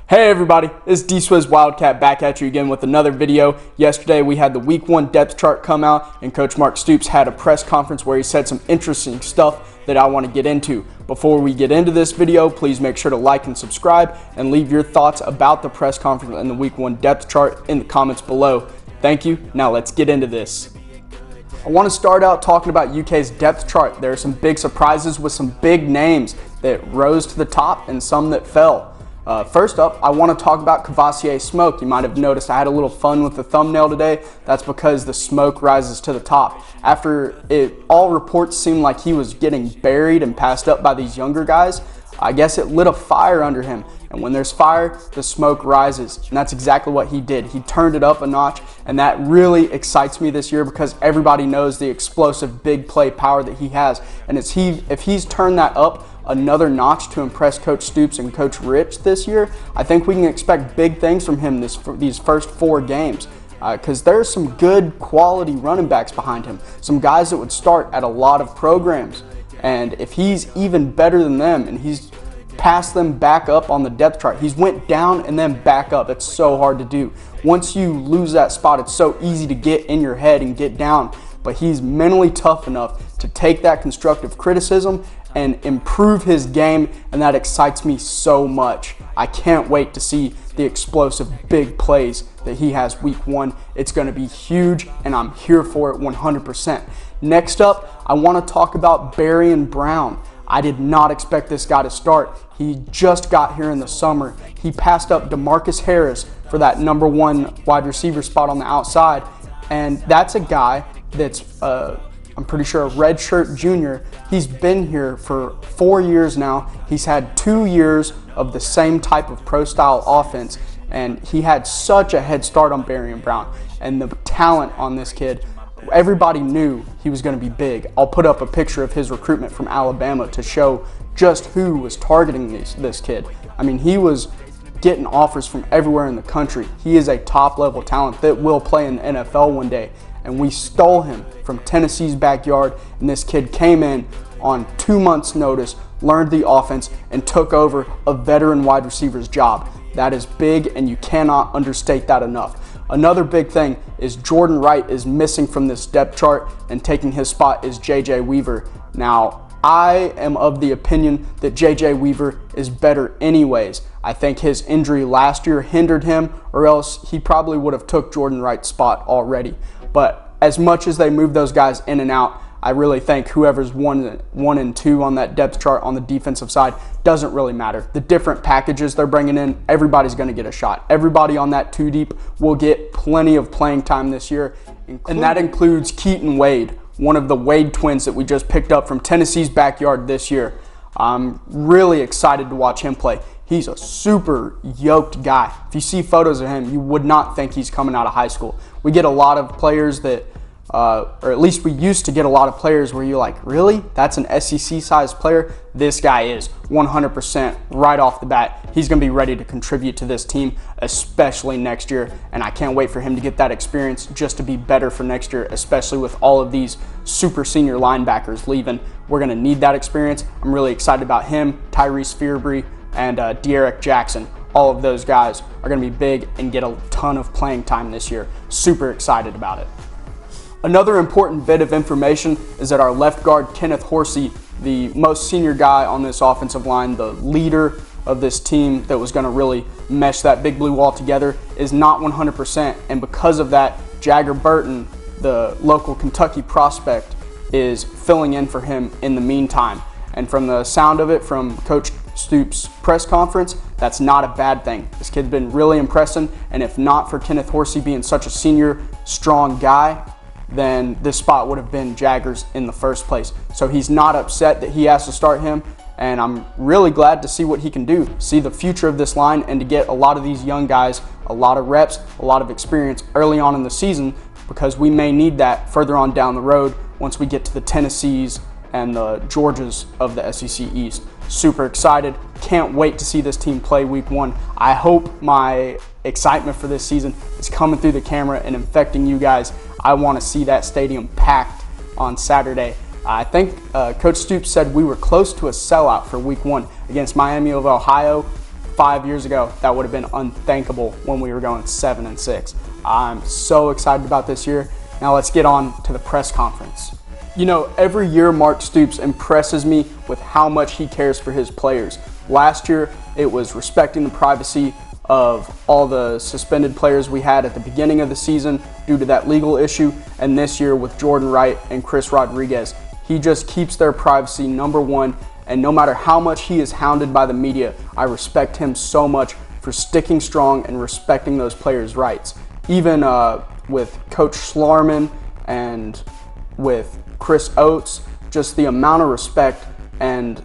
Hey everybody, it's D-Swizz Wildcat back at you again with another video. Yesterday we had the week 1 depth chart come out and Coach Mark Stoops had a press conference where he said some interesting stuff that I want to get into. Before we get into this video, please make sure to like and subscribe and leave your thoughts about the press conference and the week 1 depth chart in the comments below. Thank you. Now let's get into this. I want to start out talking about UK's depth chart. There are some big surprises with some big names that rose to the top and some that fell. First up, I want to talk about Kavosiey Smoke. You might have noticed I had a little fun with the thumbnail today. That's because the smoke rises to the top. After all reports seemed like he was getting buried and passed up by these younger guys, I guess it lit a fire under him. And when there's fire, the smoke rises. And that's exactly what he did. He turned it up a notch, and that really excites me this year because everybody knows the explosive big play power that he has. And if he's turned that up another notch to impress Coach Stoops and Coach Rich this year, I think we can expect big things from him these first 4 games. Because there's some good quality running backs behind him. Some guys that would start at a lot of programs. And if he's even better than them and he's passed them back up on the depth chart, he's went down and then back up. It's so hard to do. Once you lose that spot, it's so easy to get in your head and get down. But he's mentally tough enough to take that constructive criticism and improve his game, and that excites me so much. I can't wait to see the explosive big plays that he has week 1. It's going to be huge, and I'm here for it 100%. Next up, I want to talk about Barion Brown. I did not expect this guy to start. He just got here in the summer. He passed up DeMarcus Harris for that number 1 wide receiver spot on the outside, and that's a guy that's I'm pretty sure a redshirt junior. He's been here for 4 years now. He's had 2 years of the same type of pro-style offense, and he had such a head start on Barion Brown. And the talent on this kid, everybody knew he was going to be big. I'll put up a picture of his recruitment from Alabama to show just who was targeting this kid. I mean, he was getting offers from everywhere in the country. He is a top-level talent that will play in the NFL one day. And we stole him from Tennessee's backyard, and this kid came in on 2 months' notice, learned the offense, and took over a veteran wide receiver's job. That is big, and you cannot understate that enough. Another big thing is Jordan Wright is missing from this depth chart, and taking his spot is J.J. Weaver. Now, I am of the opinion that J.J. Weaver is better anyways. I think his injury last year hindered him, or else he probably would have took Jordan Wright's spot already. But as much as they move those guys in and out, I really think whoever's 1 and 2 on that depth chart on the defensive side doesn't really matter. The different packages they're bringing in, everybody's going to get a shot. Everybody on that 2 deep will get plenty of playing time this year, and that includes Keaton Wade, one of the Wade twins that we just picked up from Tennessee's backyard this year. I'm really excited to watch him play. He's a super yoked guy. If you see photos of him, you would not think he's coming out of high school. We get a lot of players that, or at least we used to get a lot of players where you're like, really? That's an SEC-sized player? This guy is 100% right off the bat. He's going to be ready to contribute to this team, especially next year. And I can't wait for him to get that experience just to be better for next year, especially with all of these super senior linebackers leaving. We're going to need that experience. I'm really excited about him, Tyrese Fearbry, and De'Aaron Jackson. All of those guys are going to be big and get a ton of playing time this year. Super excited about it. Another important bit of information is that our left guard, Kenneth Horsey, the most senior guy on this offensive line, the leader of this team that was going to really mesh that big blue wall together, is not 100%. And because of that, Jagger Burton, the local Kentucky prospect, is filling in for him in the meantime. And from the sound of it, from Coach Stoops' press conference, that's not a bad thing. This kid's been really impressing, and if not for Kenneth Horsey being such a senior, strong guy, then this spot would have been Jagger's in the first place. So he's not upset that he has to start him, and I'm really glad to see what he can do, see the future of this line, and to get a lot of these young guys a lot of reps, a lot of experience early on in the season, because we may need that further on down the road once we get to the Tennessees and the Georgias of the SEC East. Super excited. Can't wait to see this team play week 1. I hope my excitement for this season is coming through the camera and infecting you guys. I want to see that stadium packed on Saturday. I think Coach Stoops said we were close to a sellout for week 1 against Miami of Ohio 5 years ago. That would have been unthinkable when we were going 7-6. I'm so excited about this year. Now let's get on to the press conference. You know, every year Mark Stoops impresses me with how much he cares for his players. Last year, it was respecting the privacy of all the suspended players we had at the beginning of the season due to that legal issue, and this year with Jordan Wright and Chris Rodriguez. He just keeps their privacy number one, and no matter how much he is hounded by the media, I respect him so much for sticking strong and respecting those players' rights. Even with Coach Schlarman and with Chris Oates, just the amount of respect and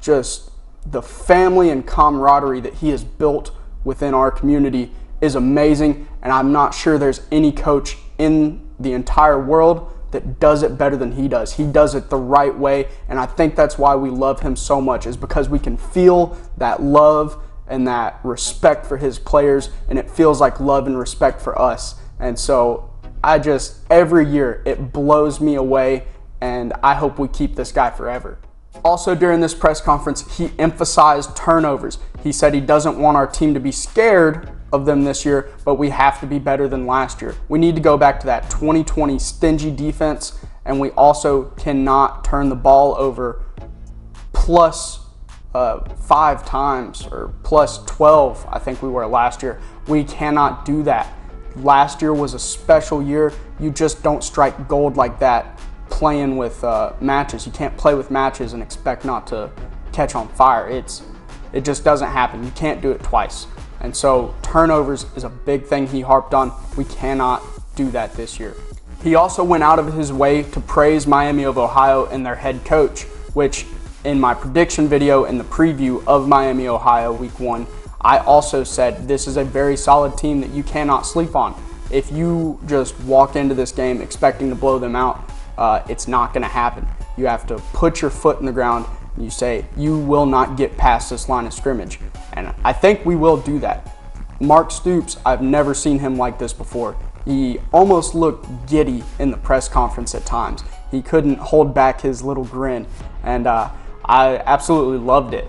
just the family and camaraderie that he has built within our community is amazing, and I'm not sure there's any coach in the entire world that does it better than he does. He does it the right way, and I think that's why we love him so much, is because we can feel that love and that respect for his players, and it feels like love and respect for us. And so every year it blows me away, and I hope we keep this guy forever. Also, during this press conference, he emphasized turnovers. He said he doesn't want our team to be scared of them this year, but we have to be better than last year. We need to go back to that 2020 stingy defense, and we also cannot turn the ball over plus 5 times or plus 12, I think we were last year. We cannot do that. Last year was a special year. You just don't strike gold like that playing with matches. You can't play with matches and expect not to catch on fire. It just doesn't happen. You can't do it twice. And so turnovers is a big thing he harped on. We cannot do that this year. He also went out of his way to praise Miami of Ohio and their head coach, which in my prediction video in the preview of Miami, Ohio week 1, I also said this is a very solid team that you cannot sleep on. If you just walk into this game expecting to blow them out, it's not going to happen. You have to put your foot in the ground and you say, you will not get past this line of scrimmage. And I think we will do that. Mark Stoops, I've never seen him like this before. He almost looked giddy in the press conference at times. He couldn't hold back his little grin, and I absolutely loved it.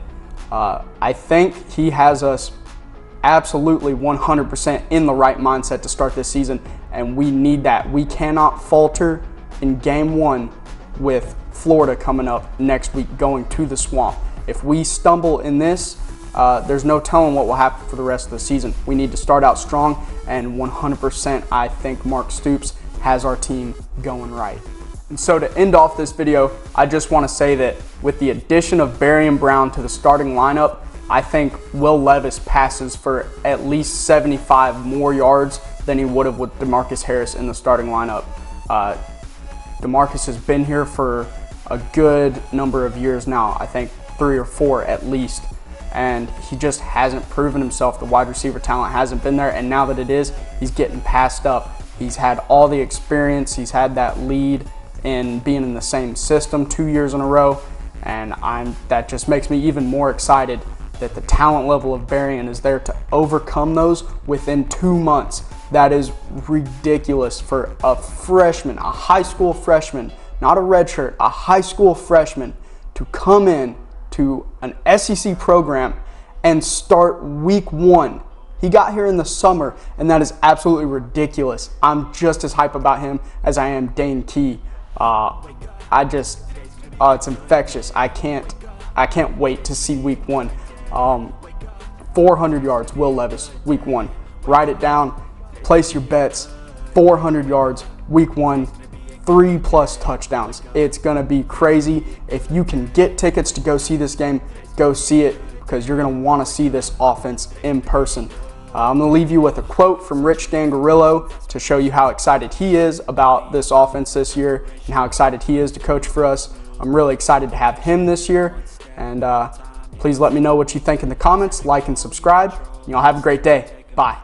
I think he has us absolutely 100% in the right mindset to start this season, and we need that. We cannot falter in game 1 with Florida coming up next week going to the Swamp. If we stumble in this, there's no telling what will happen for the rest of the season. We need to start out strong, and 100% I think Mark Stoops has our team going right. And so to end off this video, I just want to say that with the addition of Barion Brown to the starting lineup, I think Will Levis passes for at least 75 more yards than he would have with DeMarcus Harris in the starting lineup. DeMarcus has been here for a good number of years now, I think 3 or 4 at least, and he just hasn't proven himself. The wide receiver talent hasn't been there, and now that it is, he's getting passed up. He's had all the experience, he's had that lead in being in the same system 2 years in a row, and that just makes me even more excited that the talent level of Barion is there to overcome those within 2 months. That is ridiculous for a freshman, a high school freshman, not a redshirt, a high school freshman to come in to an SEC program and start week 1. He got here in the summer, and that is absolutely ridiculous. I'm just as hype about him as I am Dane Key. It's infectious. I can't wait to see week 1. 400 yards, Will Levis, week 1. Write it down, place your bets. 400 yards, week 1, 3+ touchdowns. It's gonna be crazy. If you can get tickets to go see this game, go see it, because you're gonna wanna see this offense in person. I'm going to leave you with a quote from Rich Scangarillo to show you how excited he is about this offense this year and how excited he is to coach for us. I'm really excited to have him this year, and please let me know what you think in the comments. Like and subscribe. Y'all have a great day. Bye.